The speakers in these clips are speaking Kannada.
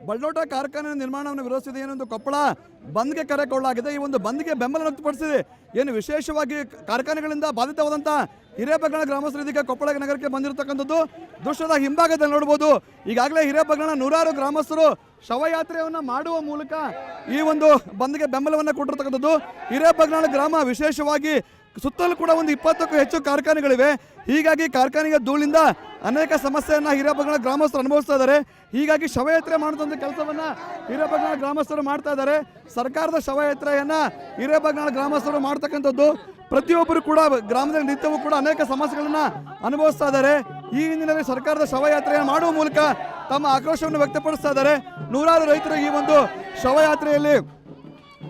ಬಲ್ಡೋಟ ಕಾರ್ಖಾನೆ ನಿರ್ಮಾಣವನ್ನು ವಿರೋಧಿಸಿದೆ ಏನೊಂದು ಕೊಪ್ಪಳ ಬಂದ್ಗೆ ಕರೆ ಕೊಳ್ಳಲಾಗಿದೆ. ಈ ಒಂದು ಬಂದ್ಗೆ ಬೆಂಬಲ ವ್ಯಕ್ತಪಡಿಸಿದೆ. ಏನು ವಿಶೇಷವಾಗಿ ಕಾರ್ಖಾನೆಗಳಿಂದ ಬಾಧಿತವಾದಂಥ ಹಿರೇಬಗಣ ಗ್ರಾಮಸ್ಥರು ಇದೀಗ ಕೊಪ್ಪಳ ನಗರಕ್ಕೆ ಬಂದಿರತಕ್ಕಂಥದ್ದು ದೃಶ್ಯದ ಹಿಂಭಾಗದಲ್ಲಿ ನೋಡ್ಬೋದು. ಈಗಾಗಲೇ ಹಿರೇಬಗಣ ನೂರಾರು ಗ್ರಾಮಸ್ಥರು ಶವಯಾತ್ರೆಯನ್ನು ಮಾಡುವ ಮೂಲಕ ಈ ಒಂದು ಬಂದ್ಗೆ ಬೆಂಬಲವನ್ನು ಕೊಟ್ಟಿರ್ತಕ್ಕಂಥದ್ದು. ಹಿರೇಬಗಣ ಗ್ರಾಮ ವಿಶೇಷವಾಗಿ ಸುತ್ತಲೂ ಕೂಡ ಒಂದು 20ಕ್ಕೂ ಹೆಚ್ಚು ಕಾರ್ಖಾನೆಗಳಿವೆ. ಹೀಗಾಗಿ ಕಾರ್ಖಾನೆಯ ಧೂಳಿಂದ ಅನೇಕ ಸಮಸ್ಯೆಯನ್ನು ಹಿರೇಬಗಣ ಗ್ರಾಮಸ್ಥರು ಅನುಭವಿಸ್ತಾ ಇದ್ದಾರೆ. ಹೀಗಾಗಿ ಶವಯಾತ್ರೆ ಮಾಡುವಂಥ ಕೆಲಸವನ್ನು ಹಿರೇಬಗಣ ಗ್ರಾಮಸ್ಥರು ಮಾಡ್ತಾ ಇದ್ದಾರೆ. ಸರ್ಕಾರದ ಶವಯಾತ್ರೆಯನ್ನು ಹಿರೇಬಗಣ ಗ್ರಾಮಸ್ಥರು ಮಾಡ್ತಕ್ಕಂಥದ್ದು. ಪ್ರತಿಯೊಬ್ಬರು ಕೂಡ ಗ್ರಾಮದಲ್ಲಿ ನಿತ್ಯವೂ ಕೂಡ ಅನೇಕ ಸಮಸ್ಯೆಗಳನ್ನು ಅನುಭವಿಸ್ತಾ ಇದ್ದಾರೆ. ಈ ಹಿನ್ನೆಲೆಯಲ್ಲಿ ಸರ್ಕಾರದ ಶವಯಾತ್ರೆಯನ್ನು ಮಾಡುವ ಮೂಲಕ ತಮ್ಮ ಆಕ್ರೋಶವನ್ನು ವ್ಯಕ್ತಪಡಿಸ್ತಾ ಇದ್ದಾರೆ. ನೂರಾರು ರೈತರು ಈ ಒಂದು ಶವಯಾತ್ರೆಯಲ್ಲಿ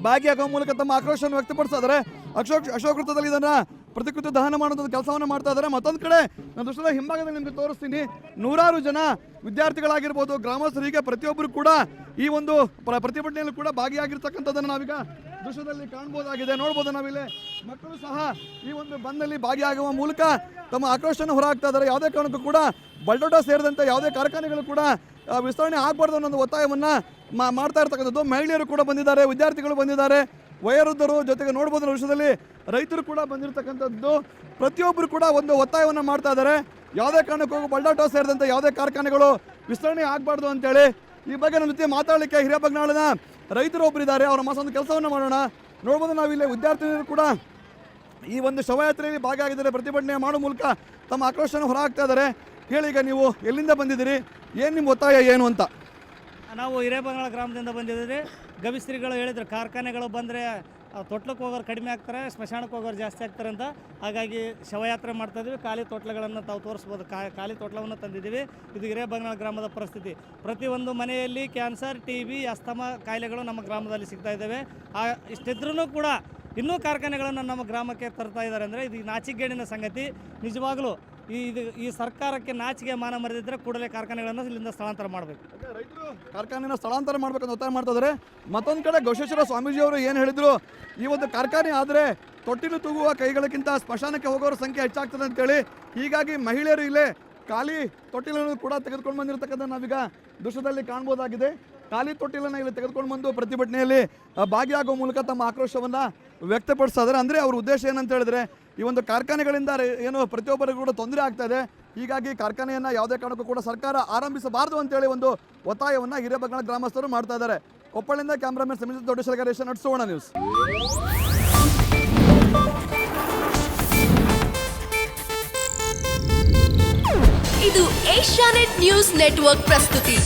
ಭಾಗಿಯಾಗುವ ಮೂಲಕ ತಮ್ಮ ಆಕ್ರೋಶವನ್ನು ವ್ಯಕ್ತಪಡಿಸ್ತಾ ಇದ್ದಾರೆ. ಅಶೋಕ್ ವೃತ್ತದಲ್ಲಿ ಇದನ್ನು ಪ್ರತಿಕೃತಿ ದಹನ ಮಾಡುವಂಥ ಕೆಲಸವನ್ನು ಮಾಡ್ತಾ ಇದ್ದಾರೆ. ಮತ್ತೊಂದು ಕಡೆ ನಾನು ದೃಶ್ಯದ ಹಿಂಭಾಗದಲ್ಲಿ ನಿಮಗೆ ತೋರಿಸ್ತೀನಿ. ನೂರಾರು ಜನ ವಿದ್ಯಾರ್ಥಿಗಳಾಗಿರ್ಬೋದು, ಗ್ರಾಮಸ್ಥರು, ಹೀಗೆ ಪ್ರತಿಯೊಬ್ಬರು ಕೂಡ ಈ ಒಂದು ಪ್ರತಿಭಟನೆಯಲ್ಲಿ ಕೂಡ ಭಾಗಿಯಾಗಿರ್ತಕ್ಕಂಥದ್ದನ್ನು ನಾವೀಗ ದೃಶ್ಯದಲ್ಲಿ ಕಾಣ್ಬೋದಾಗಿದೆ. ನೋಡ್ಬೋದು ನಾವಿಲ್ಲಿ ಮಕ್ಕಳು ಸಹ ಈ ಒಂದು ಬಂದಲ್ಲಿ ಭಾಗಿಯಾಗುವ ಮೂಲಕ ತಮ್ಮ ಆಕ್ರೋಶವನ್ನು ಹೊರಹಾಕ್ತಾ ಇದ್ದಾರೆ. ಯಾವುದೇ ಕಾರಣಕ್ಕೂ ಕೂಡ ಬಲ್ಡೋಟ ಸೇರಿದಂತೆ ಯಾವುದೇ ಕಾರ್ಖಾನೆಗಳು ಕೂಡ ವಿಸ್ತರಣೆ ಆಗಬಾರ್ದು ಅನ್ನೋ ಒತ್ತಾಯವನ್ನು ಮಾಡ್ತಾ ಇರ್ತಕ್ಕಂಥದ್ದು. ಮಹಿಳೆಯರು ಕೂಡ ಬಂದಿದ್ದಾರೆ, ವಿದ್ಯಾರ್ಥಿಗಳು ಬಂದಿದ್ದಾರೆ, ವಯೋವೃದ್ಧರು, ಜೊತೆಗೆ ನೋಡ್ಬೋದು ವಿಷಯದಲ್ಲಿ ರೈತರು ಕೂಡ ಬಂದಿರತಕ್ಕಂಥದ್ದು. ಪ್ರತಿಯೊಬ್ಬರು ಕೂಡ ಒಂದು ಒತ್ತಾಯವನ್ನು ಮಾಡ್ತಾ ಇದ್ದಾರೆ. ಯಾವುದೇ ಕಾರಣಕ್ಕೂ ಬಲ್ಡೋಟ ಸೇರಿದಂತೆ ಯಾವುದೇ ಕಾರ್ಖಾನೆಗಳು ವಿಸ್ತರಣೆ ಆಗಬಾರ್ದು ಅಂತೇಳಿ. ಈ ಬಗ್ಗೆ ನಮ್ಮ ಜೊತೆ ಮಾತಾಡಲಿಕ್ಕೆ ಹಿರೇಬಗನಾಳನ ರೈತರು ಒಬ್ಬರಿದ್ದಾರೆ. ಅವರ ಒಂದು ಕೆಲಸವನ್ನು ಮಾಡೋಣ. ನೋಡ್ಬೋದು ನಾವಿಲ್ಲಿ ವಿದ್ಯಾರ್ಥಿನಿಯರು ಕೂಡ ಈ ಒಂದು ಶವಯಾತ್ರೆಯಲ್ಲಿ ಭಾಗಿಯಾಗಿದ್ದಾರೆ. ಪ್ರತಿಭಟನೆ ಮಾಡೋ ಮೂಲಕ ತಮ್ಮ ಆಕ್ರೋಶವನ್ನು ಹೊರಹಾಕ್ತಾ ಇದ್ದಾರೆ. ಹೇಳಿ, ಈಗ ನೀವು ಎಲ್ಲಿಂದ ಬಂದಿದ್ದೀರಿ, ಏನು ನಿಮ್ಮ ಒತ್ತಾಯ ಏನು ಅಂತ? ನಾವು ಹಿರೇಬಗನಾಳ ಗ್ರಾಮದಿಂದ ಬಂದಿದ್ದೀವಿ. ಗವಿಶ್ರೀಗಳು ಹೇಳಿದ್ರು ಕಾರ್ಖಾನೆಗಳು ಬಂದರೆ ತೊಟ್ಲಕ್ಕೆ ಹೋಗೋರು ಕಡಿಮೆ ಆಗ್ತಾರೆ, ಸ್ಮಶಾನಕ್ಕೆ ಹೋಗೋರು ಜಾಸ್ತಿ ಆಗ್ತಾರೆ ಅಂತ. ಹಾಗಾಗಿ ಶವಯಾತ್ರೆ ಮಾಡ್ತಾಯಿದ್ವಿ. ಖಾಲಿ ತೊಟ್ಲಗಳನ್ನು ತಾವು ತೋರಿಸ್ಬೋದು. ಖಾಲಿ ತೊಟ್ಲವನ್ನು ತಂದಿದ್ದೀವಿ. ಇದು ಹಿರೇಬಗನಾಳ ಗ್ರಾಮದ ಪರಿಸ್ಥಿತಿ. ಪ್ರತಿಯೊಂದು ಮನೆಯಲ್ಲಿ ಕ್ಯಾನ್ಸರ್, TB, ಅಸ್ತಮಾ ಕಾಯಿಲೆಗಳು ನಮ್ಮ ಗ್ರಾಮದಲ್ಲಿ ಸಿಗ್ತಾ ಇದ್ದಾವೆ. ಇಷ್ಟಿದ್ರೂ ಕೂಡ ಇನ್ನೂ ಕಾರ್ಖಾನೆಗಳನ್ನು ನಮ್ಮ ಗ್ರಾಮಕ್ಕೆ ತರ್ತಾ ಇದ್ದಾರೆ ಅಂದರೆ ಇದು ನಾಚಿಕೆಗೇಡಿನ ಸಂಗತಿ. ನಿಜವಾಗಲೂ ಈ ಸರ್ಕಾರಕ್ಕೆ ನಾಚಿಕೆ ಮಾನ ಮರೆದಿದ್ದರೆ ಕೂಡಲೇ ಕಾರ್ಖಾನೆಗಳನ್ನು ಇಲ್ಲಿಂದ ಸ್ಥಳಾಂತರ ಮಾಡಬೇಕು. ರೈತರು ಕಾರ್ಖಾನೆಯನ್ನು ಸ್ಥಳಾಂತರ ಮಾಡಬೇಕಂತ ಒತ್ತಾಯ ಮಾಡ್ತಾ ಇದ್ದಾರೆ. ಮತ್ತೊಂದು ಕಡೆ ಗವಿಶ್ರೀ ಸ್ವಾಮೀಜಿ ಅವರು ಏನು ಹೇಳಿದ್ರು, ಈ ಒಂದು ಕಾರ್ಖಾನೆ ಆದರೆ ತೊಟ್ಟಿಲು ತೂಗುವ ಕೈಗಳಕ್ಕಿಂತ ಸ್ಮಶಾನಕ್ಕೆ ಹೋಗೋರ ಸಂಖ್ಯೆ ಹೆಚ್ಚಾಗ್ತದೆ ಅಂತೇಳಿ. ಹೀಗಾಗಿ ಮಹಿಳೆಯರು ಇಲ್ಲೇ ಖಾಲಿ ತೊಟ್ಟಿಲನ್ನು ಕೂಡ ತೆಗೆದುಕೊಂಡು ಬಂದಿರತಕ್ಕಂಥ ನಾವೀಗ ದೃಶ್ಯದಲ್ಲಿ ಕಾಣ್ಬೋದಾಗಿದೆ. ಖಾಲಿ ತೊಟ್ಟಿಲನ್ನು ಇಲ್ಲಿ ತೆಗೆದುಕೊಂಡು ಬಂದು ಪ್ರತಿಭಟನೆಯಲ್ಲಿ ಭಾಗಿಯಾಗುವ ಮೂಲಕ ತಮ್ಮ ಆಕ್ರೋಶವನ್ನು ವ್ಯಕ್ತಪಡಿಸ್ತಾ ಇದ್ದಾರೆ. ಅಂದರೆ ಅವ್ರ ಉದ್ದೇಶ ಏನಂತ ಹೇಳಿದ್ರೆ, ಈ ಒಂದು ಕಾರ್ಖಾನೆಗಳಿಂದ ಏನು ಪ್ರತಿಯೊಬ್ಬರಿಗೂ ಕೂಡ ತೊಂದರೆ ಆಗ್ತಾ ಇದೆ. ಹೀಗಾಗಿ ಕಾರ್ಖಾನೆಯನ್ನು ಯಾವುದೇ ಕಾರಣಕ್ಕೂ ಕೂಡ ಸರ್ಕಾರ ಆರಂಭಿಸಬಾರದು ಅಂತೇಳಿ ಒಂದು ಒತ್ತಾಯವನ್ನು ಹಿರೇಬಗನಾಳ ಗ್ರಾಮಸ್ಥರು ಮಾಡ್ತಾ ಇದ್ದಾರೆ. ಕೊಪ್ಪಳಿಂದ ಕ್ಯಾಮ್ರಾಮನ್ ಸಮೀರ್ ದೊಡ್ಡಶೇಖರ ಸುವರ್ಣ ನ್ಯೂಸ್. ಇದು ಏಷ್ಯಾನೆಟ್ ನ್ಯೂಸ್ ನೆಟ್ವರ್ಕ್ ಪ್ರಸ್ತುತಿ.